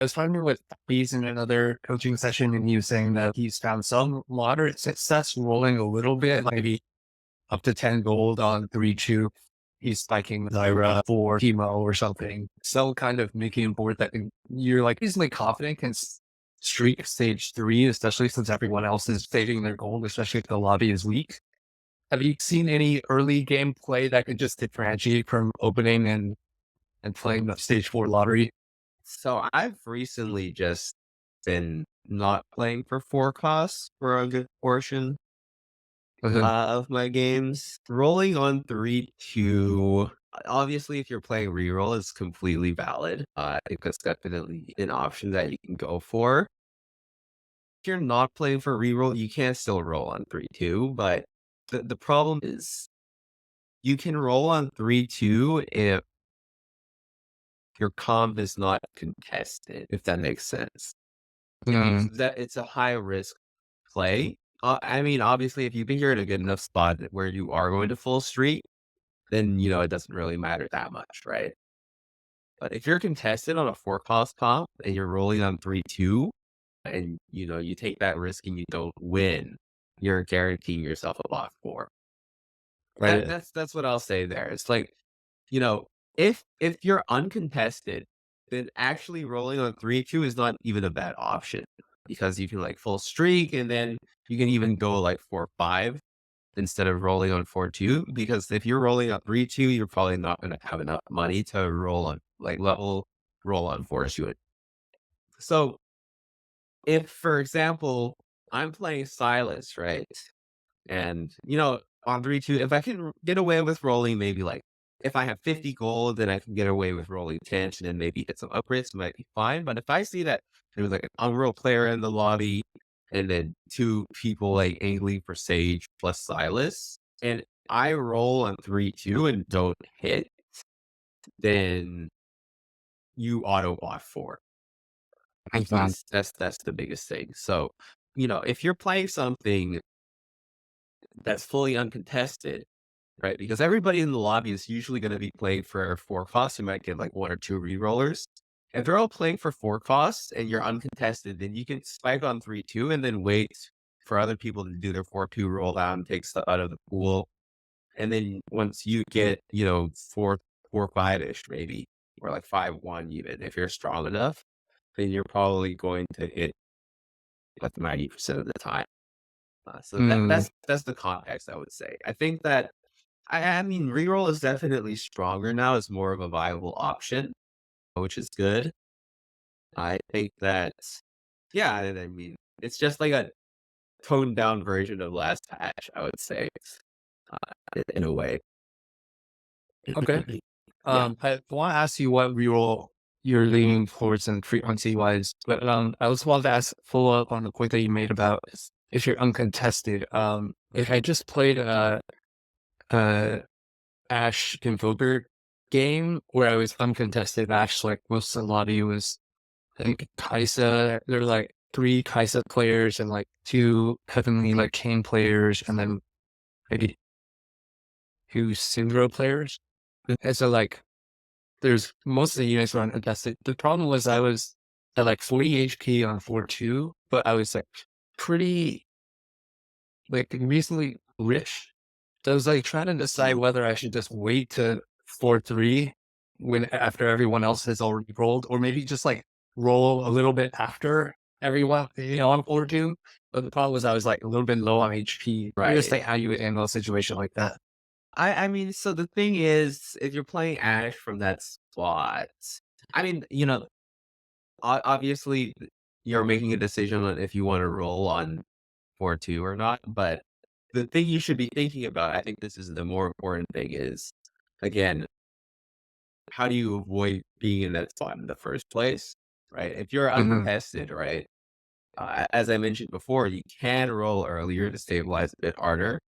I was talking with he's in another coaching session and he was saying that he's found some moderate success rolling a little bit, maybe up to 10 gold on 3-2. He's spiking Zyra for chemo or something. So kind of making a board that you're like reasonably confident can streak stage 3, especially since everyone else is fading their gold, especially if the lobby is weak. Have you seen any early game play that could just differentiate from opening and playing the stage 4 lottery? So I've recently just been not playing for forecasts for a good portion Mhm. of my games. Rolling on 3-2. Obviously, if you're playing reroll, is completely valid. I think that's definitely an option that you can go for. If you're not playing for reroll, you can still roll on 3-2, but the problem is you can roll on 3-2 if your comp is not contested, if that makes sense. Mm, It's a high risk play. I mean, obviously, if you think you're in a good enough spot where you are going to full streak, then it doesn't really matter that much, right? But if you're contested on a 4 cost comp and you're rolling on 3-2, and you take that risk and you don't win, you're guaranteeing yourself a block 4. right. That's what I'll say there. It's like, you know, if you're uncontested, then actually rolling on 3-2 is not even a bad option because you can like full streak and then you can even go like 4-5 instead of rolling on 4-2. Because if you're rolling on 3-2, you're probably not going to have enough money to roll on like level roll on 4-2. So if, for example, I'm playing Silas, right? And, on 3-2, if I can get away with rolling maybe like if I have 50 gold, then I can get away with rolling 10 and then maybe hit some upgrades, might be fine. But if I see that there's like an unreal player in the lobby and then 2 people like angling for Sage plus Silas, and I roll on 3-2 and don't hit, then you auto bot 4. I found. That's the biggest thing. So, if you're playing something that's fully uncontested, right? Because everybody in the lobby is usually going to be playing for 4 costs. You might get like 1 or 2 rerollers. If they're all playing for 4 costs and you're uncontested, then you can spike on 3-2 and then wait for other people to do their 4-2 roll down, take stuff out of the pool. And then once you get, 4-5-ish maybe, or like 5-1 even, if you're strong enough, then you're probably going to hit like 90% of the time. So Mm, that's the context I would say. I think that I mean, reroll is definitely stronger now. It's more of a viable option, which is good. I think that, yeah, I mean, it's just like a toned down version of last patch, I would say, in a way. okay. Yeah. I want to ask you what reroll you're leaning towards and frequency wise, but I also wanted to ask follow up on the point that you made about if you're uncontested. If I just played a Ash Invoker game where I was uncontested Ash, like most of the lobby was, I think Kaisa. There were like 3 Kaisa players and like 2 Heavenly like Kane players, and then maybe 2 Syndra players. And so like there's most of the units were uncontested. The problem was I was at like 40 HP on 4-2, but I was like pretty like reasonably rich. So I was like trying to decide whether I should just wait to 4-3 when after everyone else has already rolled, or maybe just like roll a little bit after everyone, on 4-2. But the problem was I was like a little bit low on HP. I just Right. think how you would handle a situation like that. I mean, so the thing is, if you're playing Ash from that spot, I mean, obviously you're making a decision on if you want to roll on 4-2 or not. But the thing you should be thinking about, I think this is the more important thing, is again, how do you avoid being in that spot in the first place? Right? If you're Mhm. uncontested, right? As I mentioned before, you can roll earlier to stabilize a bit harder.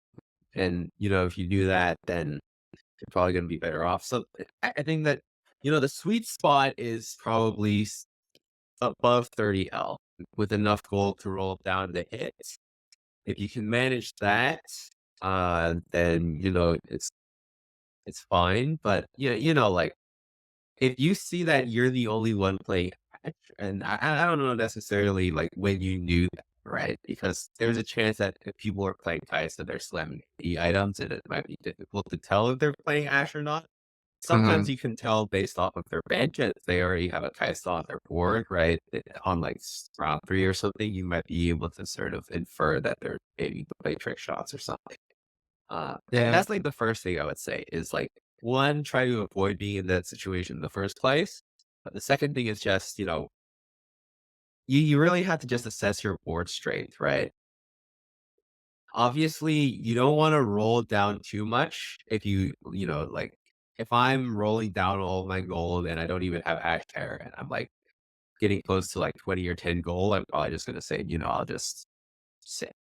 And, if you do that, then you're probably going to be better off. So I think that, the sweet spot is probably above 30L with enough gold to roll down the hit. If you can manage that, then, it's fine. But, like if you see that you're the only one playing And I don't know necessarily like when you knew that, right? Because there's a chance that if people are playing Kai'Sa, they're slamming the items, and it might be difficult to tell if they're playing Ash or not. Mhm. Sometimes you can tell based off of their bench, and if they already have a Kai'Sa on their board, right? On like round 3 or something, you might be able to sort of infer that they're maybe play trick shots or something. Yeah. That's like the first thing I would say is like, one, try to avoid being in that situation in the first place. But the second thing is just, you really have to just assess your board strength, right? Obviously, you don't want to roll down too much like if I'm rolling down all my gold and I don't even have Ash Terror and I'm like getting close to like 20 or 10 gold, I'm probably just gonna say, I'll just sit.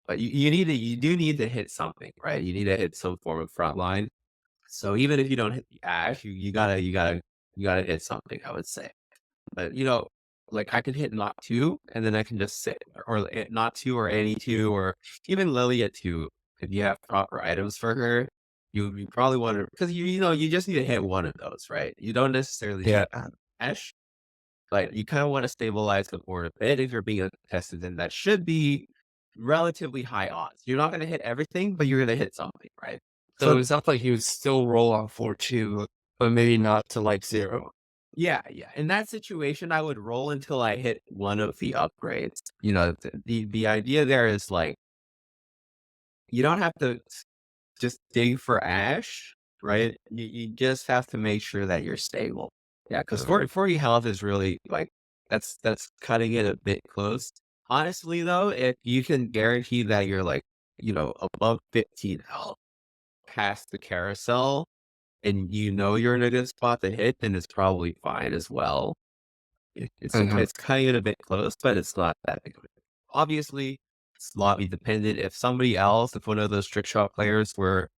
But you do need to hit something, right? You need to hit some form of front line. So even if you don't hit the Ash, you gotta hit something, I would say. But, like I could hit not 2 and then I can just sit or not 2 or any 2 or even Lily at 2. If you have proper items for her, you probably want to because you just need to hit one of those, right? You don't necessarily Yeah. need Ash, but you kind of want to stabilize the board a bit if you're being tested, then that should be relatively high odds. You're not going to hit everything, but you're going to hit something, right? So So it sounds like he would still roll on 4-2, but maybe not to like 0. yeah, yeah. In that situation, I would roll until I hit one of the upgrades. The idea there is like you don't have to just dig for ash, right? You just have to make sure that you're stable. Yeah, because Uh, 40 health is really like that's cutting it a bit close. Honestly, though, if you can guarantee that you're like above 15 health past the carousel, and you're in a good spot to hit, then it's probably fine as well. mhm. It's cutting it a bit close, but it's not that big of a deal. Obviously, it's lobby dependent. If somebody else, if one of those trick shot players were,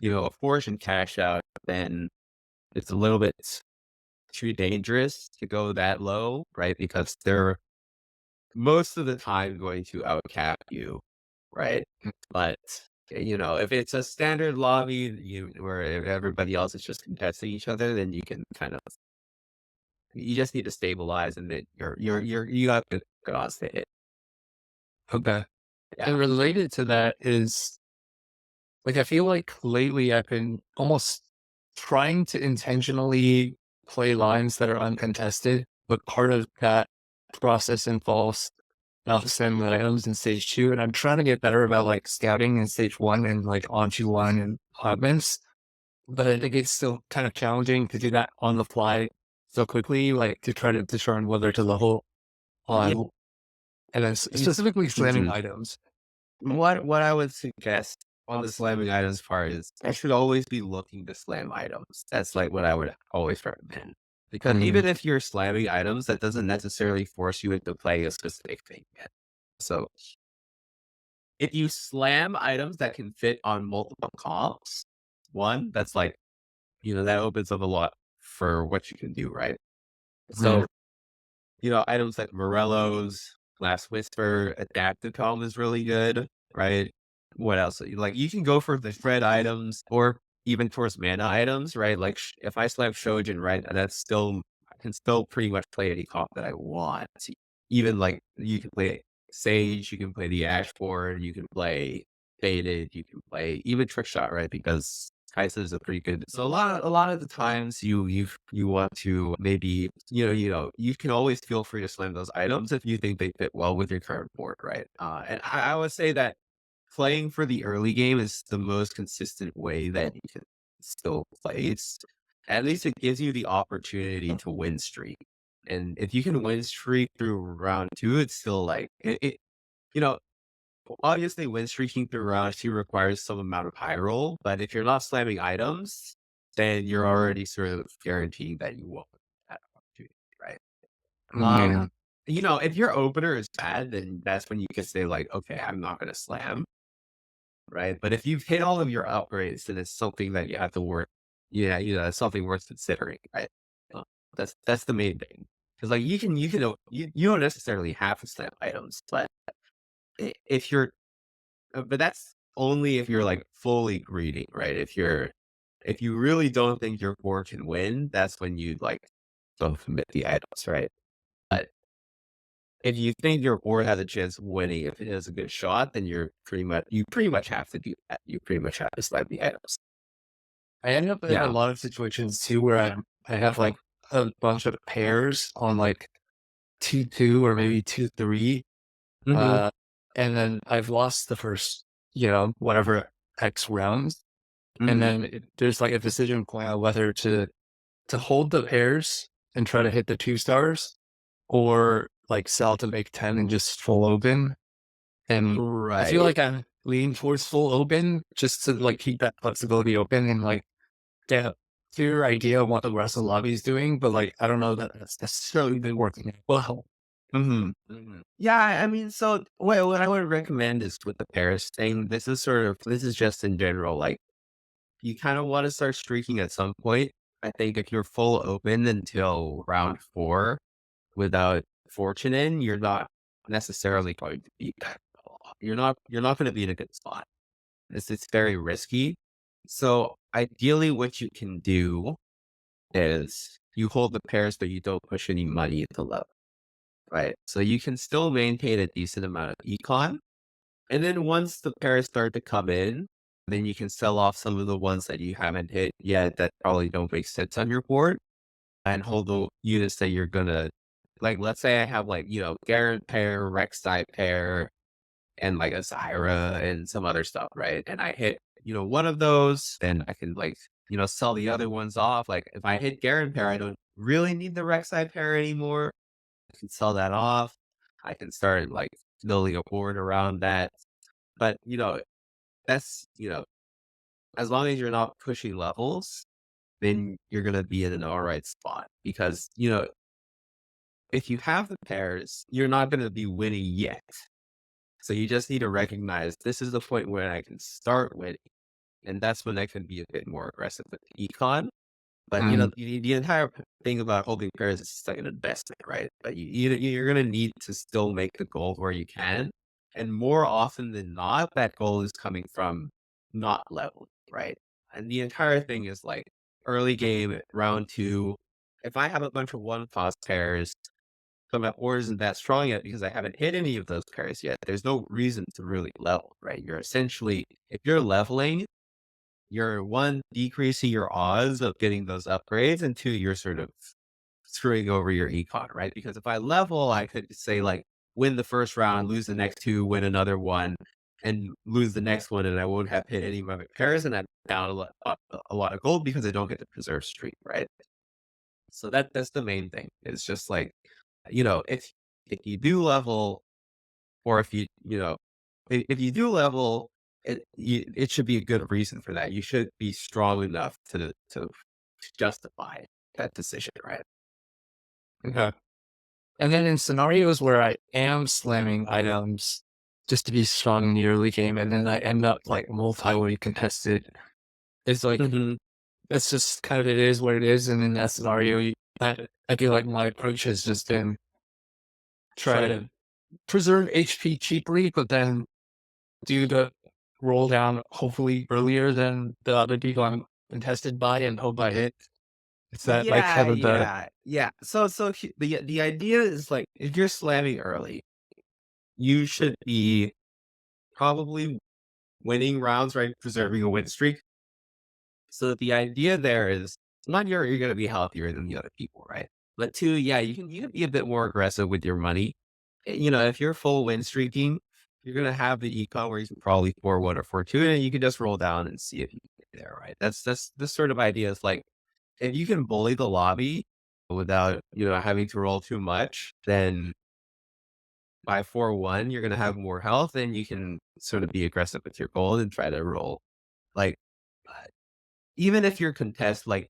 a fortune cash out, then it's a little bit too dangerous to go that low, right? Because they're most of the time going to outcap you, right? But if it's a standard lobby, where everybody else is just contesting each other, then you can kind of you just need to stabilize, and then you got good odds to hit. Okay. Yeah. And related to that is, like, I feel like lately I've been almost trying to intentionally play lines that are uncontested, but part of that process involves sending the items in stage 2, and I'm trying to get better about, like, scouting in stage 1 and, like, onto 1 and augments, but I think it's still kind of challenging to do that on the fly so quickly, like, to try to determine whether to level Yeah. on and then It's specifically slamming mhm. items. What I would suggest on the slamming items part is I should always be looking to slam items. That's like what I would always recommend. Because Mhm, even if you're slamming items, that doesn't necessarily force you into playing a specific thing yet. So if you slam items that can fit on multiple comps, one, that's like, that opens up a lot for what you can do, right? mhm, So items like Morello's, Last Whisper, Adaptive Calm is really good, right? What else? Like, you can go for the shred items or even towards mana items, right? Like, if I select Shojin, right, I can still pretty much play any comp that I want. Even like, you can play Sage, you can play the Ash board, you can play Faded, you can play even Trick Shot, right? Because Kai'Sa is a pretty good. So a lot of the times you want to maybe you can always feel free to slam those items if you think they fit well with your current board, right? And I would say that playing for the early game is the most consistent way that you can still play. At least it gives you the opportunity to win streak, and if you can win streak through round 2, it's still like you know obviously, win streaking through round 2 requires some amount of high roll, but if you're not slamming items, then you're already sort of guaranteeing that you won't have that opportunity, right? yeah, If your opener is bad, then that's when you can say like, okay, I'm not going to slam, right? But if you've hit all of your upgrades, then it's something that you have to work. Yeah, it's something worth considering, right? Uh, that's the main thing. Because like you don't necessarily have to slam items, but if you're but that's only if you're, like, fully greedy, right? If you really don't think your board can win, that's when you, like, don't commit the items, right? if you think your board has a chance of winning, if it has a good shot, then you pretty much have to do that. You pretty much have to slide the items. I end up in a Yeah. lot of situations too where I have like a bunch of pairs on like 2-2 or maybe 2-3. Hmm. Uh, and then I've lost the first, whatever X rounds. And Hmm. then there's like a decision point on whether to hold the pairs and try to hit the 2 stars or like sell to make 10 and just full open. And I feel Right. like I'm leaning towards full open just to like keep that flexibility open and like get a clear idea of what the rest of the lobby is doing. But like, I don't know that that's necessarily been working out well. Hmm. Hmm. Yeah, I mean, so what I would recommend is with the Paris thing. This is just in general. Like, you kind of want to start streaking at some point. I think if you're full open until round four without fortune in, you're not necessarily going to be. You're not going to be in a good spot. It's very risky. So ideally, what you can do is you hold the pairs, but you don't push any money into level. Right. So you can still maintain a decent amount of econ. And then once the pairs start to come in, then you can sell off some of the ones that you haven't hit yet that probably don't make sense on your board and hold the units that you're gonna like. Let's say I have like, Garen pair, Rek'Sai pair, and like a Zyra and some other stuff, right? And I hit, one of those, then I can like, sell the other ones off. Like if I hit Garen pair, I don't really need the Rek'Sai pair anymore. I can sell that off. I can start like building a board around that. But that's as long as you're not pushing levels, then you're gonna be in an all right spot. Because, if you have the pairs, you're not gonna be winning yet. So you just need to recognize this is the point where I can start winning. And that's when I can be a bit more aggressive with the econ. But Mm, the entire thing about holding pairs is just like an investment, right? But you're gonna need to still make the goal where you can, and more often than not, that goal is coming from not leveling, right? And the entire thing is like early game, round two. If I have a bunch of one cost pairs, so my board isn't that strong yet because I haven't hit any of those pairs yet. There's no reason to really level, right? You're essentially, if you're leveling, you're one, decreasing your odds of getting those upgrades, and two, you're sort of screwing over your econ, right? Because if I level, I could say like win the first round, lose the next two, win another one, and lose the next one, and I won't have hit any of my pairs, and I'm down a lot of gold because I don't get the preserve streak, right? So that's the main thing. It's just like, if you do level, or if if you do level, it should be a good reason for that. You should be strong enough to justify that decision, right? okay. And then in scenarios where I am slamming items just to be strong in the early game, and then I end up like multi-way contested, it's like Hmm. that's just kind of it is what it is. And in that scenario, I feel like my approach has just been try to preserve HP cheaply, but then do the roll down hopefully earlier than the other people I'm contested by and hope I hit. It's that like Yeah, kind of the yeah, yeah. So the idea is like if you're slamming early, you should be probably winning rounds, right? Preserving a win streak. So the idea there is one, you're going to be healthier than the other people, right? But two, yeah, you can be a bit more aggressive with your money. If you're full win streaking, you're going to have the econ where you can probably 4-1 or 4-2, and you can just roll down and see if you can get there, right? That's this sort of idea is like if you can bully the lobby without having to roll too much, then by 4-1 you're going to have more health, and you can sort of be aggressive with your gold and try to roll like even if you're like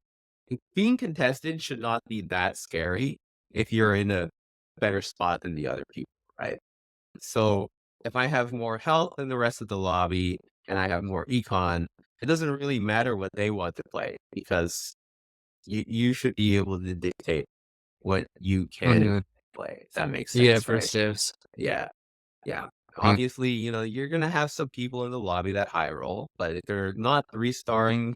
being contested should not be that scary if you're in a better spot than the other people, right? So if I have more health than the rest of the lobby and I have more econ, it doesn't really matter what they want to play because you should be able to dictate what you can Mhm. play. If that makes Yeah, sense, right? first dibs. Yeah. Yeah. Mm, Obviously, you're gonna have some people in the lobby that high roll, but if they're not three-starring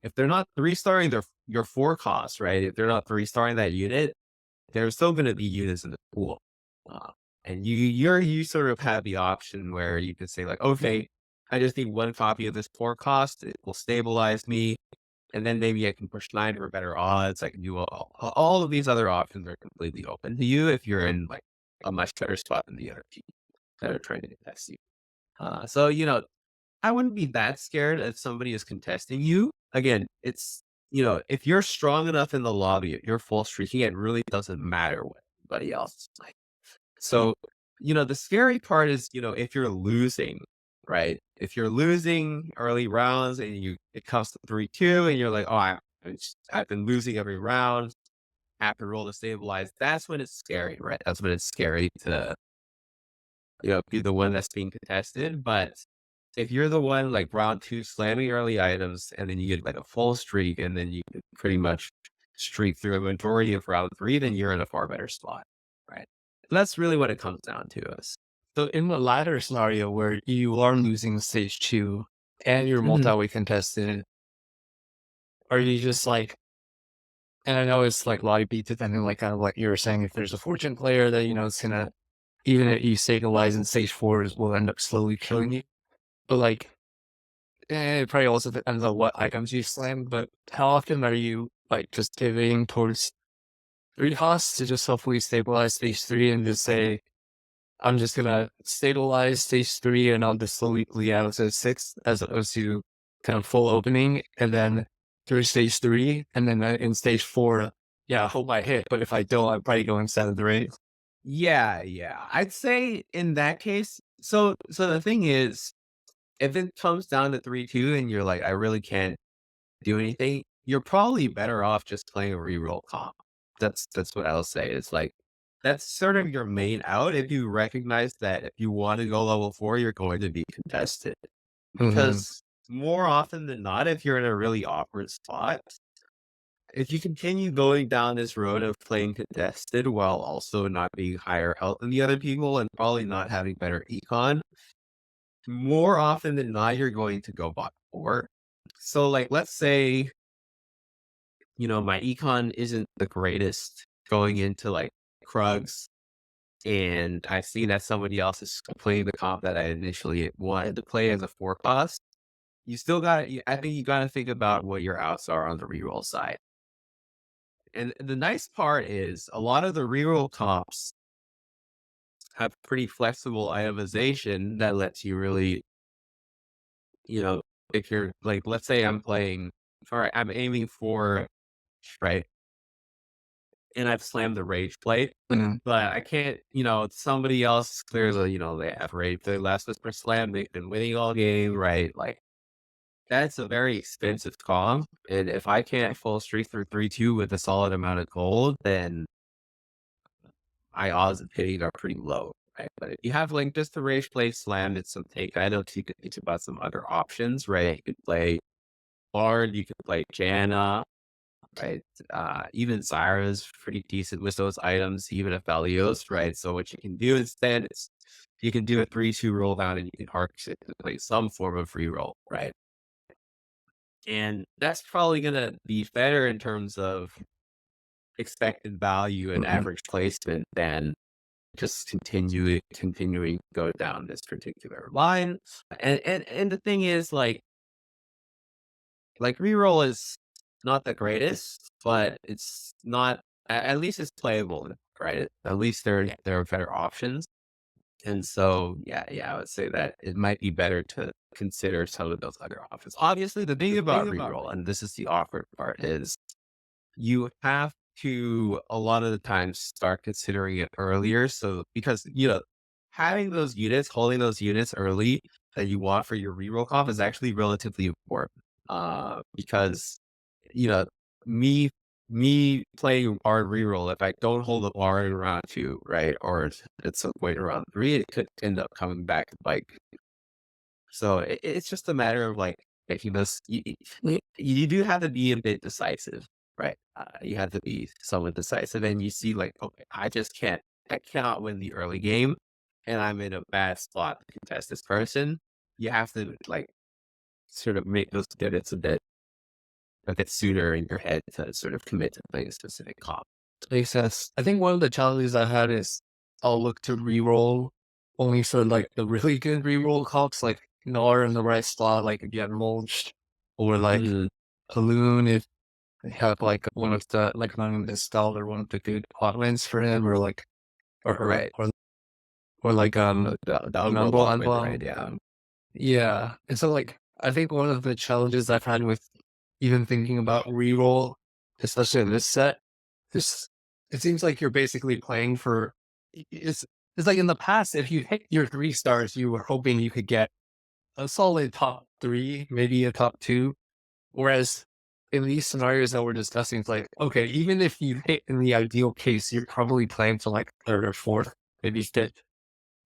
if they're not three-starring your 4 costs, right? If they're not three-starring that unit, there's still gonna be units in the pool. Uh, and you sort of have the option where you can say like, okay, I just need one copy of this poor cost. It will stabilize me. And then maybe I can push 9 for better odds. I can do all of these other options are completely open to you if you're in like a much better spot than the other people that are trying to test you. So I wouldn't be that scared if somebody is contesting you. Again, it's if you're strong enough in the lobby, if you're full streaking, it really doesn't matter what anybody else is like. So, the scary part is, if you're losing, right? If you're losing early rounds and it comes to 3-2 and you're like, oh, I've been losing every round, have to roll to stabilize. That's when it's scary, right? That's when it's scary to, be the one that's being contested. But if you're the one like round two slamming early items and then you get like a full streak and then you can pretty much streak through a majority of round three, then you're in a far better spot, right? That's really what it comes down to us. So in the latter scenario where you are losing stage two and you're Mhm. multi-way contested, are you just like, and I know it's like lobby beat depending, like kind of like you were saying, if there's a fortune player that, it's gonna, even if you stabilize in stage four, will end up slowly killing you. But like, it probably also depends on what items you slam, but how often are you like just pivoting towards three costs to just hopefully stabilize stage three and just say, I'm just gonna stabilize stage three and I'll just slowly bleed out to six as opposed to kind of full opening and then through stage three and then in stage four, yeah, I hope I hit, but if I don't, I'm probably going seven to eight. Yeah, yeah. I'd say in that case, so the thing is, if it comes down to 3-2 and you're like, I really can't do anything, you're probably better off just playing a reroll comp. That's what I'll say. It's like that's sort of your main out if you recognize that if you want to go level 4, you're going to be contested. Mm-hmm. Because more often than not, if you're in a really awkward spot, if you continue going down this road of playing contested while also not being higher health than the other people and probably not having better econ, more often than not, you're going to go bot 4. So, like, let's say my econ isn't the greatest going into like Krugs, and I see that somebody else is playing the comp that I initially wanted to play as a four cost. You still got to, I think you got to think about what your outs are on the reroll side. And the nice part is a lot of the reroll comps have pretty flexible itemization that lets you really, you know, if you're like, let's say I'm playing, all right, I'm aiming for, right, and I've slammed the rage plate. Mm-hmm. But I can't, somebody else clearly, they have raped their last whisper slam. They've been winning all game, right? Like that's a very expensive comp. And if I can't full streak through 3-2 with a solid amount of gold, then my odds of hitting are pretty low. Right. But if you have like just the rage play slam, it's some take. I know you could think about some other options, right? You could play Bard, you could play Janna, right? Even Zyra's pretty decent with those items, even if Valios, right? So what you can do instead is you can do a 3-2 roll down and you can harvest it to play some form of reroll, right? And that's probably gonna be better in terms of expected value and Mm-hmm. average placement than just continuing to go down this particular line. And the thing is like reroll is not the greatest, but it's not at least it's playable, right? At least there are better options. And so yeah, I would say that it might be better to consider some of those other options. Obviously, the thing about reroll, and this is the awkward part, is you have to a lot of the times start considering it earlier. So because having those units, holding those units early that you want for your reroll comp is actually relatively important. Because you know, me me playing hard reroll, if I don't hold the bar in round two, right, or at some point around three, it could end up coming back to bite. So it's just a matter of like making this. You do have to be a bit decisive, right? You have to be somewhat decisive, and you see like, okay, I cannot win the early game, and I'm in a bad spot to contest this person. You have to like sort of make those pivots a bit sooner in your head to sort of commit to playing a specific comp. Makes sense. I think one of the challenges I had is I'll look to reroll only for like the really good reroll calcs, like Gnar in the right slot, like if you have mulched, or like Mhm. Balloon if they have like one of the like not installed or one of the good plotlands for him, or like or or Right. or, or like The Number unroll right? Unbound. Yeah. Yeah. And so like I think one of the challenges I've had with even thinking about reroll, especially in this set, is it seems like you're basically playing for it's like in the past, if you hit your 3 stars, you were hoping you could get a solid top three, maybe a top two. Whereas in these scenarios that we're discussing, it's like, okay, even if you hit in the ideal case, you're probably playing for like third or fourth, maybe fifth,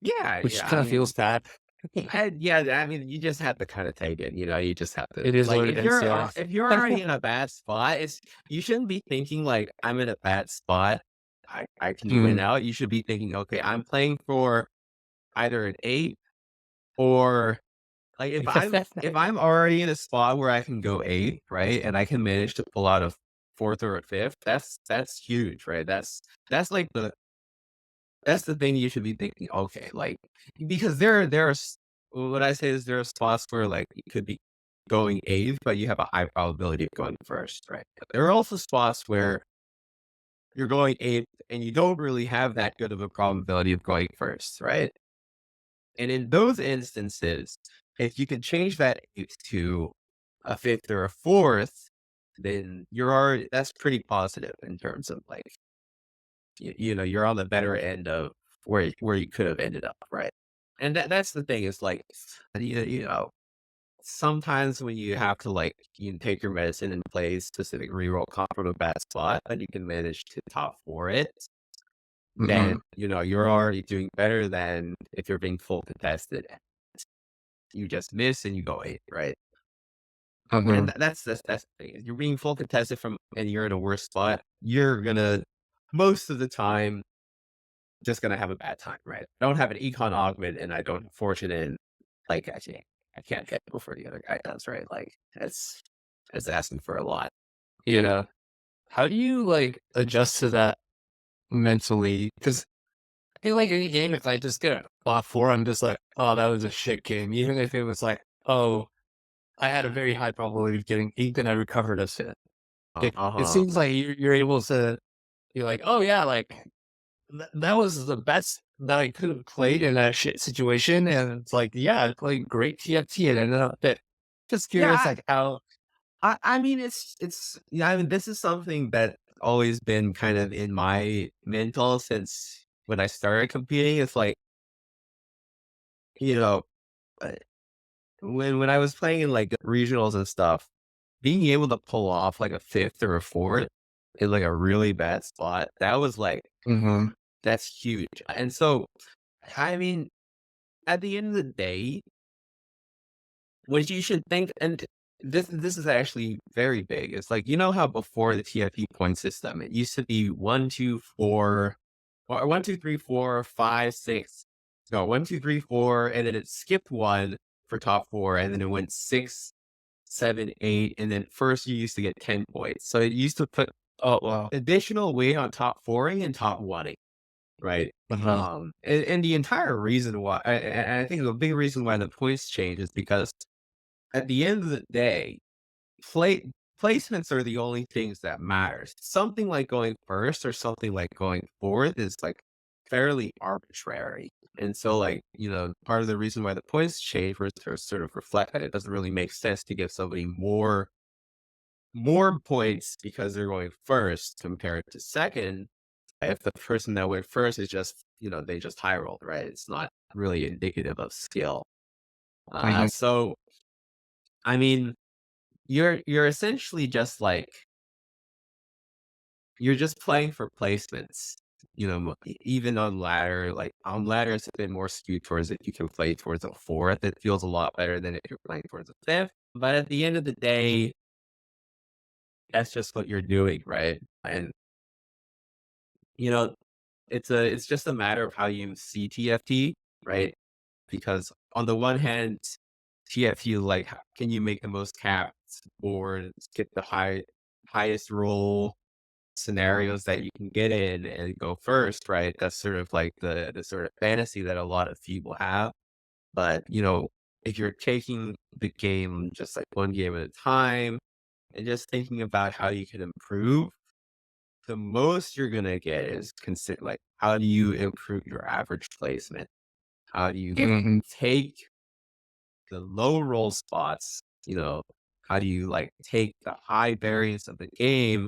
Yeah, which yeah. I kind of mean, feels bad. yeah, I mean, you just have to kinda take it, you just have to It is like, what it is, yeah. if you're already in a bad spot, it's you shouldn't be thinking like, "I'm in a bad spot, I can win Mm. out." You should be thinking, "Okay, I'm playing for either an 8 or" like, if I'm already in a spot where I can go 8, right, and I can manage to pull out a 4th or a 5th, that's huge, right? That's like that's the thing you should be thinking, okay, like, because there's what I say is there are spots where, like, you could be going 8th, but you have a high probability of going 1st, right? But there are also spots where you're going 8th and you don't really have that good of a probability of going 1st, right? And in those instances, if you can change that 8th to a 5th or a 4th, then you're already that's pretty positive in terms of, like, you're on the better end of where you could have ended up, right? And that's the thing is like, sometimes when you have to like you take your medicine and play a specific reroll comp from a bad spot, and you can manage to top four it, then Mhm. you're already doing better than if you're being full contested. You just miss and you go eight, right? And Mhm. that's the thing. If you're being full contested from and you're in a worse spot, you're gonna most of the time just gonna have a bad time, right? I don't have an econ augment and I don't have fortune in like I can't get before the other guy does, right? Like that's asking for a lot. Yeah. How do you like adjust to that mentally? Because I feel like any game, if I just get a bot four, I'm just like, oh, that was a shit game. Even if it was like, oh, I had a very high probability of getting eight and I recovered a fit. It Uh-huh. seems like you're able to be like, oh yeah, like that was the best that I could have played in that shit situation. And it's like, yeah, I played great TFT and ended up fit. Just curious, Yeah, like how. I mean it's yeah, I mean this is something that always been kind of in my mental since when I started competing. It's like, you know, uh, when I was playing in like regionals and stuff, being able to pull off like a fifth or a fourth in like a really bad spot, that was like Mhm. that's huge. And so I mean, at the end of the day, what you should think, and this is actually very big. It's like how before the TFP point system, it used to be 1, 2, 4, or 1, 2, 3, 4, 5, 6. No, 1, 2, 3, 4, and then it skipped one for top four, and then it went 6, 7, 8, and then first you used to get 10 points. So it used to put Oh wow. additional weight on top fouring and top one. Right. Uh-huh. And the entire reason why, and I think the big reason why the points change is because at the end of the day, play placements are the only things that matters. Something like going first or something like going fourth is like fairly arbitrary. And so like, part of the reason why the points change was to sort of reflect that it doesn't really make sense to give somebody more points because they're going first compared to second if the person that went first is just, they just high rolled, right? It's not really indicative of skill. Mhm. So I mean, you're essentially just like you're just playing for placements. Even on ladder, like on ladder, it's a bit more skewed towards if you can play towards a fourth. It feels a lot better than if you're playing towards a fifth. But at the end of the day, that's just what you're doing, right? And you know, it's just a matter of how you see TFT, right? Because on the one hand, TFT like how can you make the most caps or get the highest roll scenarios that you can get in and go first, right? That's sort of like the sort of fantasy that a lot of people have. But, if you're taking the game just like one game at a time and just thinking about how you can improve, the most you're gonna get is consider like how do you improve your average placement? How do you Mhm. take the low roll spots? How do you like take the high variance of the game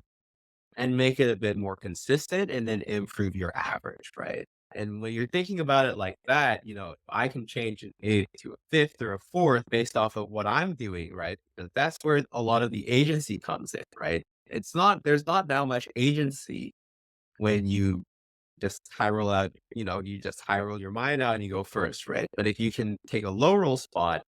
and make it a bit more consistent and then improve your average, right? And when you're thinking about it like that, I can change an eighth to a fifth or a fourth based off of what I'm doing, right? Because that's where a lot of the agency comes in, right? There's not that much agency when you just high roll out, you just high roll your mind out and you go first, right? But if you can take a low roll spot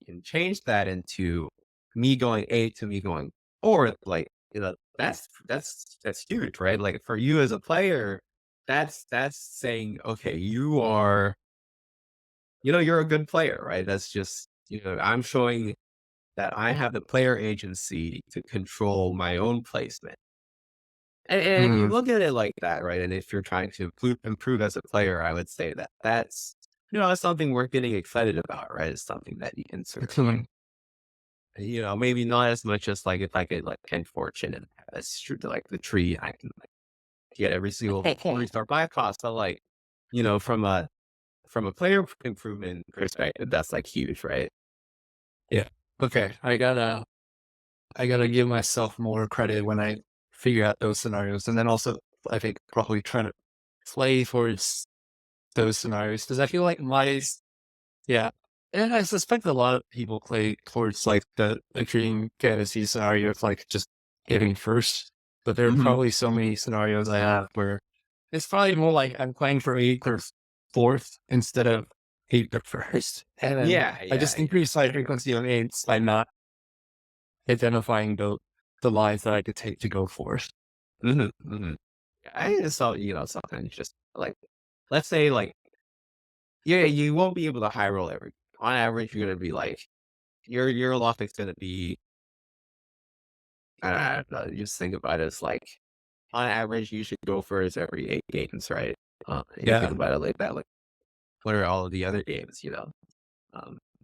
and change that into me going eight to me going fourth, like, that's huge, right? Like for you as a player, that's saying, okay, you're a good player, right? That's just, I'm showing that I have the player agency to control my own placement. And if you Mhm. look at it like that, right? And if you're trying to improve as a player, I would say that that's something worth getting excited about, right? It's something that you can sort of Excellent. maybe not as much as like if I get like 10 fortune and that's true to like the tree, I can like get every single three-star buy cost. But like, from a player improvement perspective, that's like huge, right? Yeah. Okay. I gotta give myself more credit when I figure out those scenarios, and then also I think probably trying to play towards those scenarios because I feel like yeah, and I suspect a lot of people play towards like the dream fantasy scenario of like just hitting first, but there are Hmm. probably so many scenarios I have where it's probably more like I'm playing for eighth or fourth instead of eighth or first, and then Yeah, I yeah, just yeah. increase my frequency of eights by not identifying the lines that I could take to go for. Hmm. Hmm. I just saw, sometimes just like, let's say like, yeah, you won't be able to high roll every. On average, you're gonna be like your luck is gonna be. I don't know. Just think about it as like on average, you should go first every 8 games, right? And you think Yeah, about it like that, like what are all of the other games,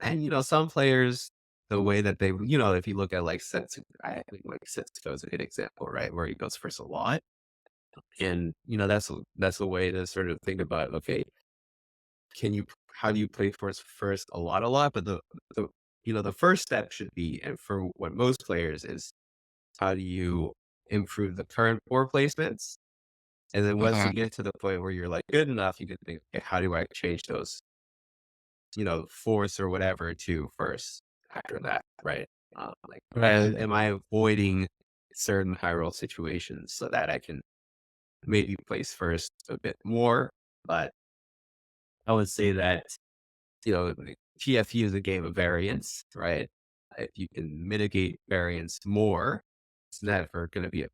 and some players, the way that they, if you look at like Setsu, I think like Setsuko is a good example, right, where he goes first a lot, and that's a way to sort of think about, okay, can you how do you play first a lot, but the first step should be, and for what most players is, how do you improve the current four placements? And then once you uh get to the point where you're like good enough, you can think, okay, how do I change those, fourths or whatever to first after that, right? Like, right. am I avoiding certain high roll situations so that I can maybe place first a bit more? But I would say that, like, TFU is a game of variance, right? If you can mitigate variance more, it's never going to be a